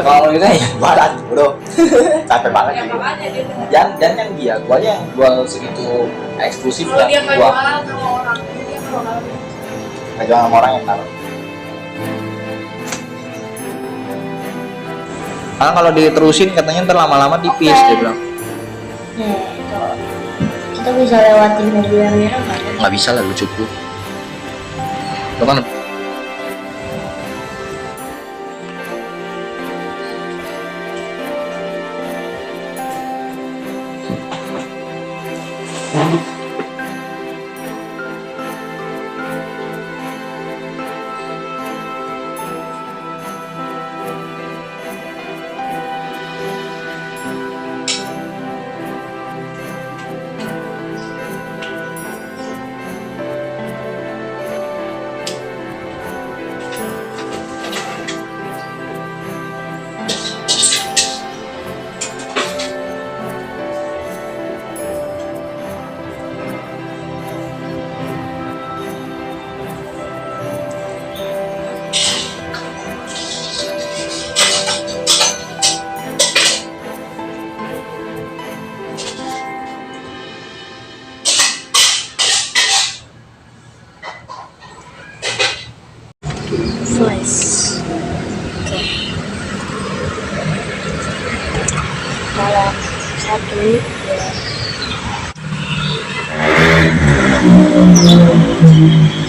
Ya kalau ini ya barat bro. Capek banget Ya sih. makanya dia bener. Jangan kan dia, gua aja yang jual segitu eksklusif Kalau dia ya. nggak Gua jualan sama orang, dia bakal nggak jual sama orang yang taruh. Karena kalau diterusin katanya ntar lama-lama tipis dia bilang. Nih, tuh. Kita bisa lewatin mobil yang merah nggak? Nggak bisa lah lu cukup. Lo kan Flash. Oke. Dalam 1, 2.